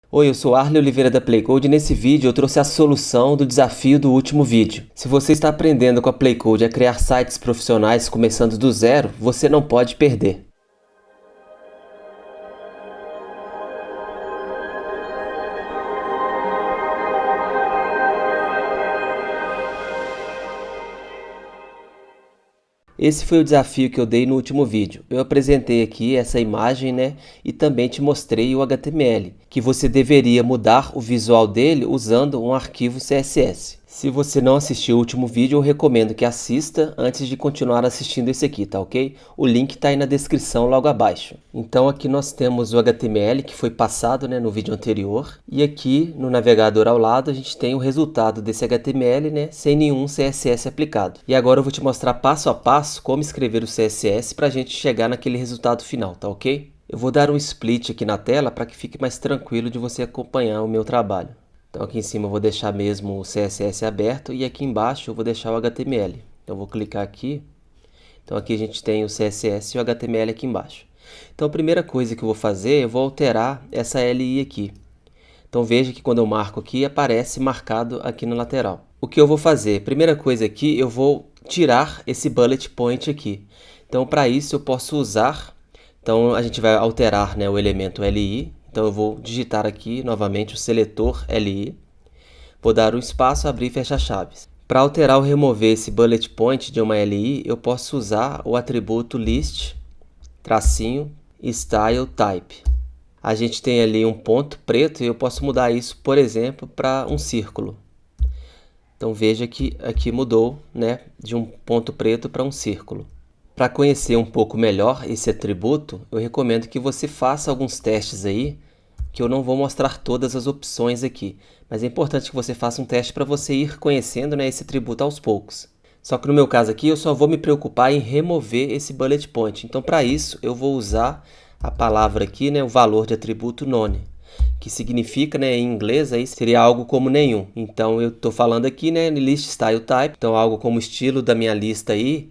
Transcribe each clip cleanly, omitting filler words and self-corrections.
Oi, eu sou Arley Oliveira da Playcode e nesse vídeo eu trouxe a solução do desafio do último vídeo. Se você está aprendendo com a Playcode a criar sites profissionais começando do zero, você não pode perder. Esse foi o desafio que eu dei no último vídeo. Eu apresentei aqui essa imagem, e também te mostrei o HTML, que você deveria mudar o visual dele usando um arquivo CSS. Se você não assistiu o último vídeo, eu recomendo que assista antes de continuar assistindo esse aqui, tá ok? O link está aí na descrição logo abaixo. Então aqui nós temos o HTML que foi passado, no vídeo anterior. E aqui no navegador ao lado a gente tem o resultado desse HTML, sem nenhum CSS aplicado. E agora eu vou te mostrar passo a passo como escrever o CSS para a gente chegar naquele resultado final, tá ok? Eu vou dar um split aqui na tela para que fique mais tranquilo de você acompanhar o meu trabalho. Então aqui em cima eu vou deixar mesmo o CSS aberto e aqui embaixo eu vou deixar o HTML. Então eu vou clicar aqui. Então aqui a gente tem o CSS e o HTML aqui embaixo. Então a primeira coisa que eu vou fazer, eu vou alterar essa LI aqui. Então veja que quando eu marco aqui, aparece marcado aqui na lateral. O que eu vou fazer? Primeira coisa aqui, eu vou tirar esse bullet point aqui. Então para isso eu posso usar, então a gente vai alterar o elemento LI. Então eu vou digitar aqui novamente o seletor LI, vou dar um espaço, abrir e fechar chaves. Para alterar ou remover esse bullet point de uma LI, eu posso usar o atributo list, tracinho, style type. A gente tem ali um ponto preto e eu posso mudar isso, por exemplo, para um círculo. Então veja que aqui mudou, de um ponto preto para um círculo. Para conhecer um pouco melhor esse atributo, eu recomendo que você faça alguns testes aí, que eu não vou mostrar todas as opções aqui, mas é importante que você faça um teste para você ir conhecendo esse atributo aos poucos. Só que no meu caso aqui eu só vou me preocupar em remover esse bullet point. Então para isso eu vou usar a palavra aqui, o valor de atributo none, que significa, em inglês aí seria algo como nenhum. Então eu estou falando aqui, list style type, então algo como estilo da minha lista aí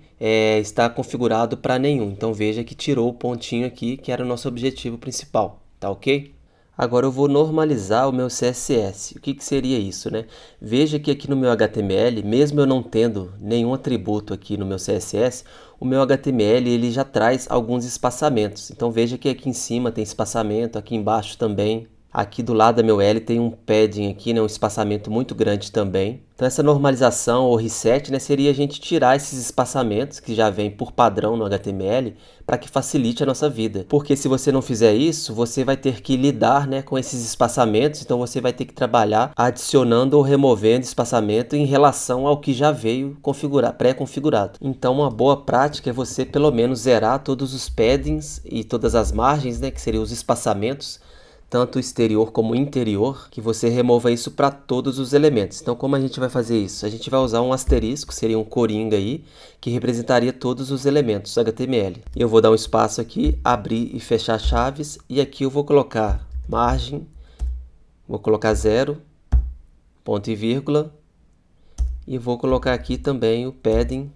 está configurado para nenhum. Então veja que tirou o pontinho aqui, que era o nosso objetivo principal, tá ok? Agora eu vou normalizar o meu CSS. O que seria isso, Veja que aqui no meu HTML, mesmo eu não tendo nenhum atributo aqui no meu CSS, o meu HTML ele já traz alguns espaçamentos. Então veja que aqui em cima tem espaçamento, aqui embaixo também. Aqui do lado da meu L tem um padding aqui, um espaçamento muito grande também. Então essa normalização ou reset seria a gente tirar esses espaçamentos que já vem por padrão no HTML para que facilite a nossa vida. Porque se você não fizer isso, você vai ter que lidar com esses espaçamentos, então você vai ter que trabalhar adicionando ou removendo espaçamento em relação ao que já veio pré-configurado. Então uma boa prática é você pelo menos zerar todos os paddings e todas as margens, que seriam os espaçamentos, tanto exterior como interior, que você remova isso para todos os elementos. Então como a gente vai fazer isso? A gente vai usar um asterisco, seria um coringa aí, que representaria todos os elementos HTML. Eu vou dar um espaço aqui, abrir e fechar chaves, e aqui eu vou colocar margem, vou colocar 0, ponto e vírgula, e vou colocar aqui também o padding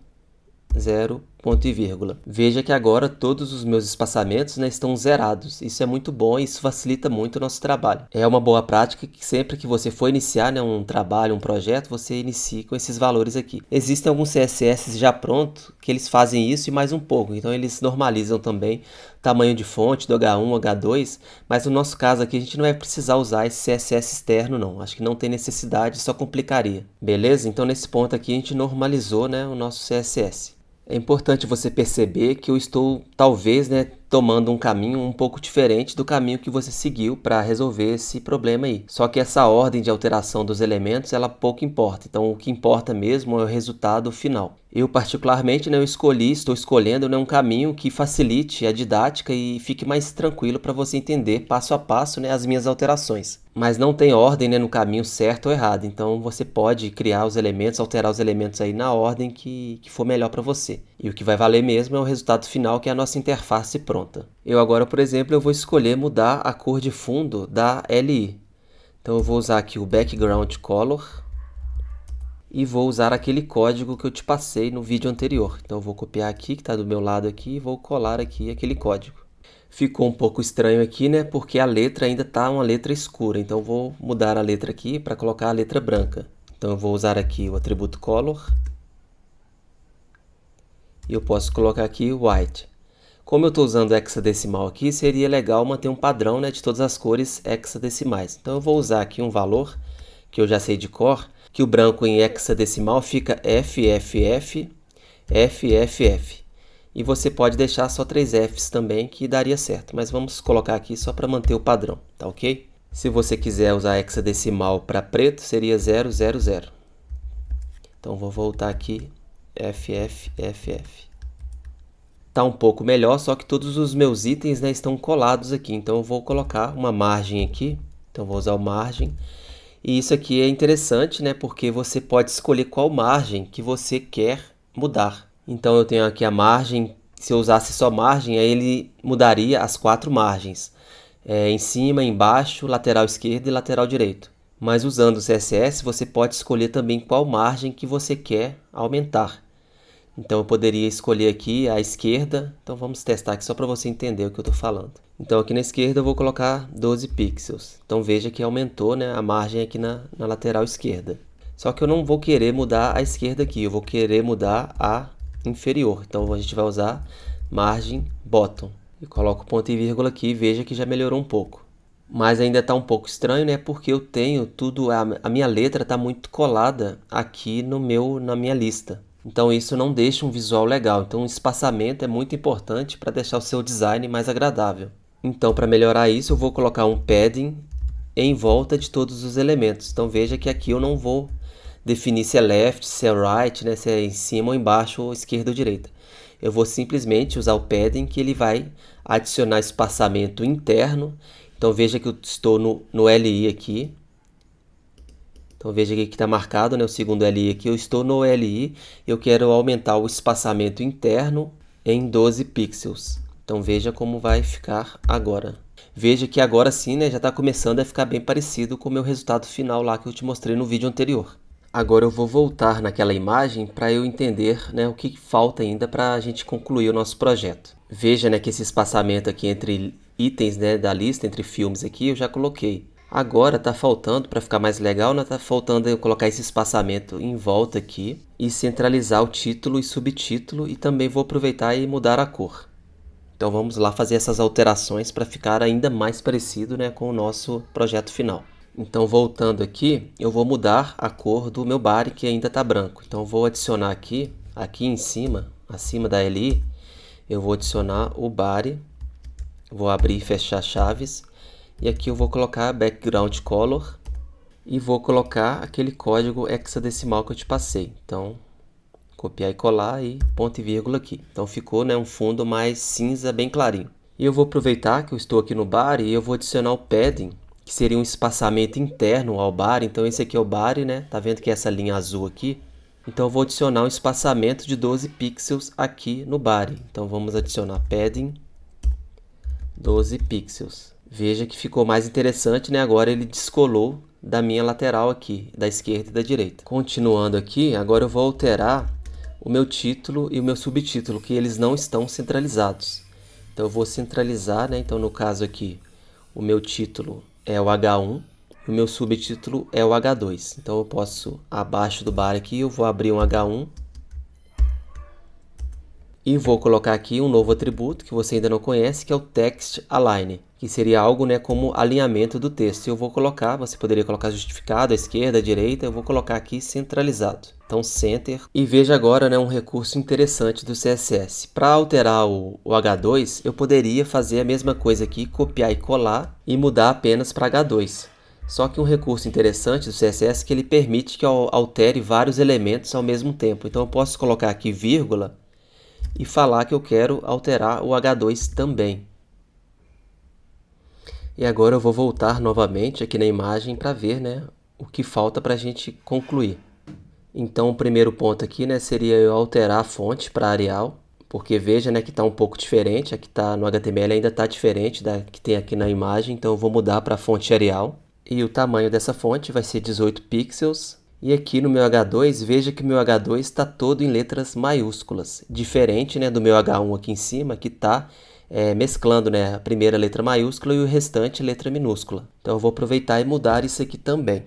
0, ponto e vírgula. Veja que agora todos os meus espaçamentos estão zerados. Isso é muito bom e isso facilita muito o nosso trabalho. É uma boa prática que sempre que você for iniciar um trabalho, um projeto, você inicie com esses valores aqui. Existem alguns CSS já prontos que eles fazem isso e mais um pouco. Então eles normalizam também o tamanho de fonte do H1, H2, mas no nosso caso aqui a gente não vai precisar usar esse CSS externo não. Acho que não tem necessidade, só complicaria. Beleza? Então nesse ponto aqui a gente normalizou, o nosso CSS. É importante você perceber que eu estou, talvez, tomando um caminho um pouco diferente do caminho que você seguiu para resolver esse problema aí. Só que essa ordem de alteração dos elementos, ela pouco importa. Então, o que importa mesmo é o resultado final. Eu, particularmente, estou escolhendo um caminho que facilite a didática e fique mais tranquilo para você entender passo a passo as minhas alterações. Mas não tem ordem no caminho certo ou errado. Então, você pode criar os elementos, alterar os elementos aí na ordem que for melhor para você. E o que vai valer mesmo é o resultado final, que é a nossa interface pronta. Eu agora, por exemplo, eu vou escolher mudar a cor de fundo da LI. Então eu vou usar aqui o background color e vou usar aquele código que eu te passei no vídeo anterior. Então eu vou copiar aqui, que está do meu lado aqui, e vou colar aqui aquele código. Ficou um pouco estranho aqui, né? Porque a letra ainda está uma letra escura. Então eu vou mudar a letra aqui para colocar a letra branca. Então eu vou usar aqui o atributo color. E eu posso colocar aqui white. Como eu estou usando hexadecimal aqui, seria legal manter um padrão, né, de todas as cores hexadecimais. Então eu vou usar aqui um valor que eu já sei de cor, que o branco em hexadecimal fica FFF, FFF. E você pode deixar só 3 Fs também, que daria certo. Mas vamos colocar aqui só para manter o padrão, tá ok? Se você quiser usar hexadecimal para preto, seria 000. Então vou voltar aqui, FFFF. Tá um pouco melhor, só que todos os meus itens, né, estão colados aqui. Então eu vou colocar uma margem aqui. Então vou usar o margem. E isso aqui é interessante, né, porque você pode escolher qual margem que você quer mudar. Então eu tenho aqui a margem. Se eu usasse só margem, aí ele mudaria as 4 margens. Em cima, embaixo, lateral esquerdo e lateral direito. Mas usando o CSS, você pode escolher também qual margem que você quer aumentar. Então eu poderia escolher aqui a esquerda. Então vamos testar aqui só para você entender o que eu estou falando. Então aqui na esquerda eu vou colocar 12 pixels. Então veja que aumentou, né, a margem aqui na lateral esquerda. Só que eu não vou querer mudar a esquerda aqui, eu vou querer mudar a inferior. Então a gente vai usar margem bottom. E coloco ponto e vírgula aqui e veja que já melhorou um pouco. Mas ainda está um pouco estranho, né? Porque eu tenho tudo, a minha letra está muito colada aqui na minha lista. Então isso não deixa um visual legal. Então o espaçamento é muito importante para deixar o seu design mais agradável. Então para melhorar isso eu vou colocar um padding em volta de todos os elementos. Então veja que aqui eu não vou definir se é left, se é right, né? Se é em cima ou embaixo, ou esquerda ou direita. Eu vou simplesmente usar o padding, que ele vai adicionar espaçamento interno. Então veja que eu estou no LI aqui. Então veja aqui que está marcado, né, o segundo LI aqui. Eu estou no LI, eu quero aumentar o espaçamento interno em 12 pixels. Então veja como vai ficar agora. Veja que agora sim, né, já está começando a ficar bem parecido com o meu resultado final lá que eu te mostrei no vídeo anterior. Agora eu vou voltar naquela imagem para eu entender, né, o que falta ainda para a gente concluir o nosso projeto. Veja, né, que esse espaçamento aqui entre itens, né, da lista, entre filmes aqui, eu já coloquei. Agora está faltando, para ficar mais legal, né, tá faltando eu colocar esse espaçamento em volta aqui e centralizar o título e subtítulo, e também vou aproveitar e mudar a cor. Então vamos lá fazer essas alterações para ficar ainda mais parecido, né, com o nosso projeto final. Então voltando aqui, eu vou mudar a cor do meu body, que ainda está branco. Então vou adicionar aqui em cima, acima da LI, eu vou adicionar o body. Vou abrir e fechar chaves. E aqui eu vou colocar background color. E vou colocar aquele código hexadecimal que eu te passei. Então, copiar e colar e ponto e vírgula aqui. Então ficou, né, um fundo mais cinza, bem clarinho. E eu vou aproveitar que eu estou aqui no body e eu vou adicionar o padding, que seria um espaçamento interno ao body. Então esse aqui é o body, né? Tá vendo que é essa linha azul aqui? Então eu vou adicionar um espaçamento de 12 pixels aqui no body. Então vamos adicionar padding 12 pixels. Veja que ficou mais interessante, né? Agora ele descolou da minha lateral aqui, da esquerda e da direita. Continuando aqui, agora eu vou alterar o meu título e o meu subtítulo, que eles não estão centralizados. Então eu vou centralizar, né? Então no caso aqui, o meu título é o H1 e o meu subtítulo é o H2. Então eu posso, abaixo do bar aqui, eu vou abrir um H1 e vou colocar aqui um novo atributo que você ainda não conhece, que é o Text Align, que seria algo, né, como alinhamento do texto. Eu vou colocar, você poderia colocar justificado, à esquerda, à direita, eu vou colocar aqui centralizado. Então Center. E veja agora, né, um recurso interessante do CSS. Para alterar o H2, eu poderia fazer a mesma coisa aqui, copiar e colar e mudar apenas para H2. Só que um recurso interessante do CSS é que ele permite que eu altere vários elementos ao mesmo tempo. Então eu posso colocar aqui vírgula e falar que eu quero alterar o H2 também. E agora eu vou voltar novamente aqui na imagem para ver, né, o que falta para a gente concluir. Então o primeiro ponto aqui, né, seria eu alterar a fonte para Arial, porque veja, né, que está um pouco diferente. Aqui tá, no HTML ainda está diferente da que tem aqui na imagem, então eu vou mudar para a fonte Arial. E o tamanho dessa fonte vai ser 18 pixels. E aqui no meu H2, veja que o meu H2 está todo em letras maiúsculas, diferente, né, do meu H1 aqui em cima, que está mesclando, né, a primeira letra maiúscula e o restante letra minúscula. Então eu vou aproveitar e mudar isso aqui também.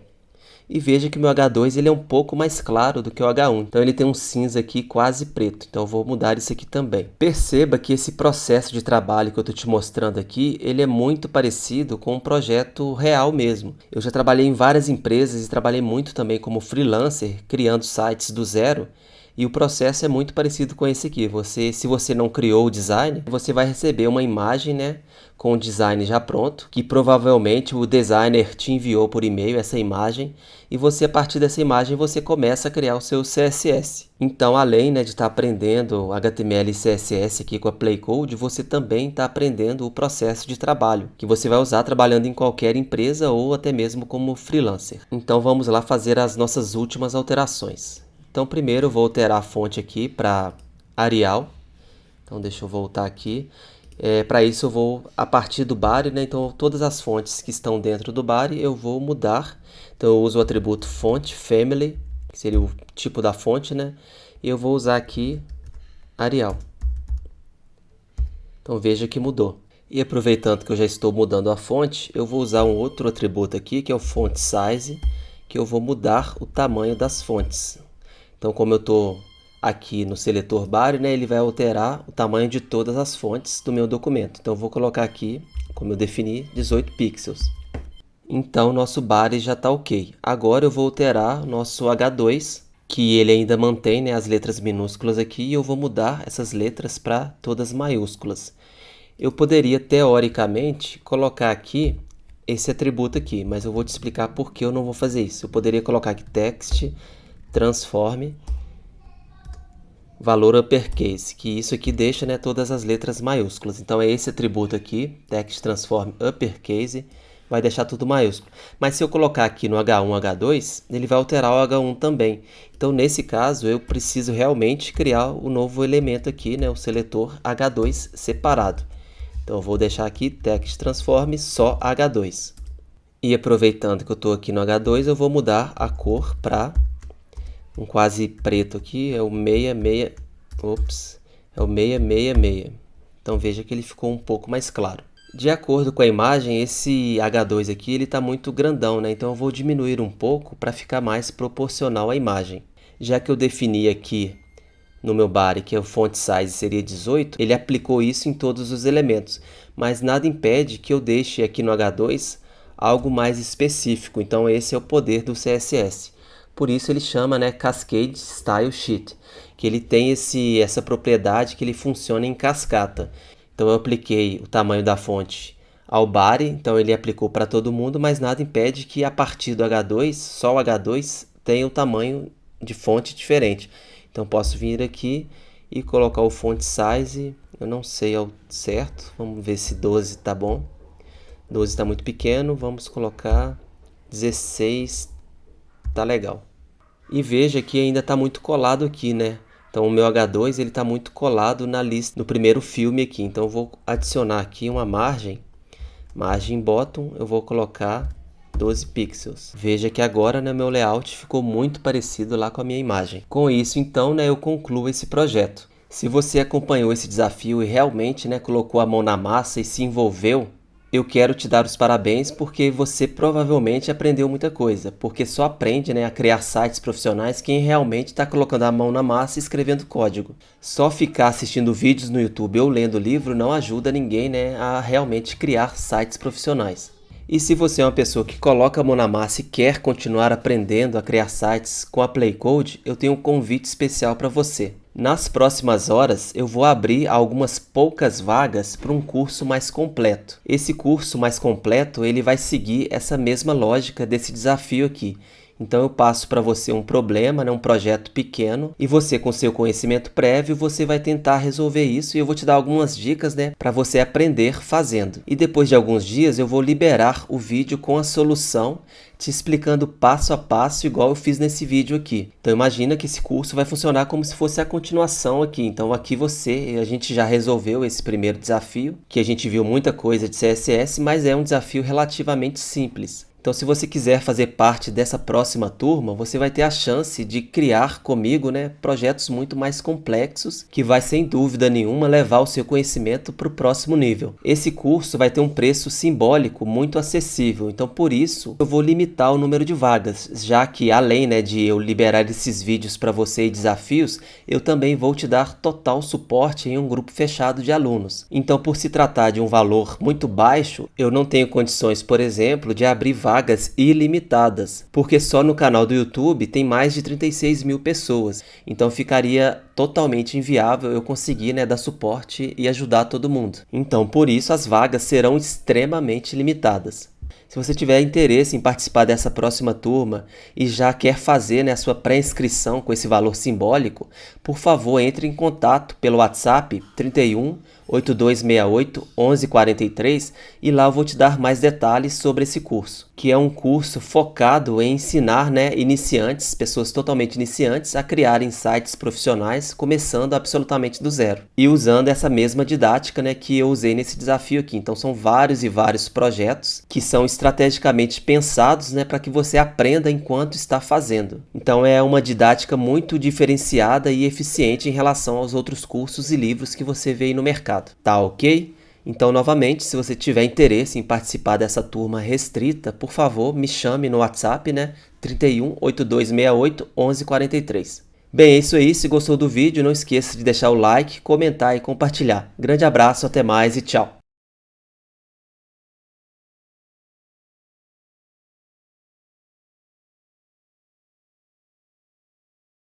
E veja que o meu H2 ele é um pouco mais claro do que o H1, então ele tem um cinza aqui quase preto, então eu vou mudar isso aqui também. Perceba que esse processo de trabalho que eu estou te mostrando aqui, ele é muito parecido com um projeto real mesmo. Eu já trabalhei em várias empresas e trabalhei muito também como freelancer, criando sites do zero, e o processo é muito parecido com esse aqui. Se você não criou o design, você vai receber uma imagem, né, com o design já pronto, que provavelmente o designer te enviou por e-mail essa imagem, e você, a partir dessa imagem, você começa a criar o seu CSS. Então, além, né, de estar aprendendo HTML e CSS aqui com a Playcode, você também está aprendendo o processo de trabalho, que você vai usar trabalhando em qualquer empresa ou até mesmo como freelancer. Então, vamos lá fazer as nossas últimas alterações. Então, primeiro eu vou alterar a fonte aqui para Arial. Então, deixa eu voltar aqui. Para isso, eu vou, a partir do body, né? Então, todas as fontes que estão dentro do body, eu vou mudar. Então, eu uso o atributo font family, que seria o tipo da fonte, né? E eu vou usar aqui Arial. Então, veja que mudou. E aproveitando que eu já estou mudando a fonte, eu vou usar um outro atributo aqui, que é o font size, que eu vou mudar o tamanho das fontes. Então, como eu estou aqui no seletor body, né, ele vai alterar o tamanho de todas as fontes do meu documento. Então, eu vou colocar aqui, como eu defini, 18 pixels. Então, nosso body já está ok. Agora, eu vou alterar o nosso H2, que ele ainda mantém, né, as letras minúsculas aqui, e eu vou mudar essas letras para todas maiúsculas. Eu poderia, teoricamente, colocar aqui esse atributo aqui, mas eu vou te explicar por que eu não vou fazer isso. Eu poderia colocar aqui text transforme valor uppercase, que isso aqui deixa, né, todas as letras maiúsculas. Então é esse atributo aqui, text transform uppercase, vai deixar tudo maiúsculo. Mas se eu colocar aqui no H1, H2, ele vai alterar o H1 também. Então nesse caso eu preciso realmente criar o novo elemento aqui, né, o seletor H2 separado. Então eu vou deixar aqui text transform só H2. E aproveitando que eu estou aqui no H2, eu vou mudar a cor para um quase preto aqui, é o 66, é o 666. Então veja que ele ficou um pouco mais claro. De acordo com a imagem, esse H2 aqui ele está muito grandão, né? Então eu vou diminuir um pouco para ficar mais proporcional à imagem. Já que eu defini aqui no meu body que o font size seria 18, ele aplicou isso em todos os elementos, mas nada impede que eu deixe aqui no H2 algo mais específico. Então esse é o poder do CSS. Por isso ele chama, né, Cascade Style Sheet, que ele tem essa propriedade que ele funciona em cascata. Então eu apliquei o tamanho da fonte ao body, então ele aplicou para todo mundo, mas nada impede que a partir do H2, só o H2 tenha o tamanho de fonte diferente. Então posso vir aqui e colocar o font size, eu não sei ao certo, vamos ver se 12 está bom. 12 está muito pequeno, vamos colocar 16, tá legal. E veja que ainda está muito colado aqui, né? Então o meu H2 ele está muito colado na lista, no primeiro filme aqui. Então eu vou adicionar aqui uma margem bottom, eu vou colocar 12 pixels. Veja que agora, né, meu layout ficou muito parecido lá com a minha imagem. Com isso, então, né, eu concluo esse projeto. Se você acompanhou esse desafio e realmente, né, colocou a mão na massa e se envolveu, eu quero te dar os parabéns porque você provavelmente aprendeu muita coisa, porque só aprende, né, a criar sites profissionais quem realmente está colocando a mão na massa e escrevendo código. Só ficar assistindo vídeos no YouTube ou lendo livro não ajuda ninguém, né, a realmente criar sites profissionais. E se você é uma pessoa que coloca a mão na massa e quer continuar aprendendo a criar sites com a Playcode, eu tenho um convite especial para você. Nas próximas horas, eu vou abrir algumas poucas vagas para um curso mais completo. Esse curso mais completo, ele vai seguir essa mesma lógica desse desafio aqui. Então eu passo para você um problema, né, um projeto pequeno, e você com seu conhecimento prévio, você vai tentar resolver isso e eu vou te dar algumas dicas, né, para você aprender fazendo. E depois de alguns dias eu vou liberar o vídeo com a solução, te explicando passo a passo igual eu fiz nesse vídeo aqui. Então imagina que esse curso vai funcionar como se fosse a continuação aqui. Então aqui a gente já resolveu esse primeiro desafio, que a gente viu muita coisa de CSS, mas é um desafio relativamente simples. Então, se você quiser fazer parte dessa próxima turma, você vai ter a chance de criar comigo, né, projetos muito mais complexos, que vai, sem dúvida nenhuma, levar o seu conhecimento para o próximo nível. Esse curso vai ter um preço simbólico muito acessível, então por isso eu vou limitar o número de vagas, já que além, né, de eu liberar esses vídeos para você e desafios, eu também vou te dar total suporte em um grupo fechado de alunos. Então, por se tratar de um valor muito baixo, eu não tenho condições, por exemplo, de abrir vagas ilimitadas, porque só no canal do YouTube tem mais de 36 mil pessoas, então ficaria totalmente inviável eu conseguir, né, dar suporte e ajudar todo mundo. Então, por isso, as vagas serão extremamente limitadas. Se você tiver interesse em participar dessa próxima turma e já quer fazer, né, a sua pré-inscrição com esse valor simbólico, por favor, entre em contato pelo WhatsApp 31 8268 1143 e lá eu vou te dar mais detalhes sobre esse curso, que é um curso focado em ensinar, né, iniciantes, pessoas totalmente iniciantes, a criarem sites profissionais, começando absolutamente do zero. E usando essa mesma didática, né, que eu usei nesse desafio aqui. Então são vários e vários projetos que são estrategicamente pensados, né, para que você aprenda enquanto está fazendo. Então é uma didática muito diferenciada e eficiente em relação aos outros cursos e livros que você vê aí no mercado. Tá ok? Então, novamente, se você tiver interesse em participar dessa turma restrita, por favor, me chame no WhatsApp, né? 31 8268 1143. Bem, é isso aí. Se gostou do vídeo, não esqueça de deixar o like, comentar e compartilhar. Grande abraço, até mais e tchau!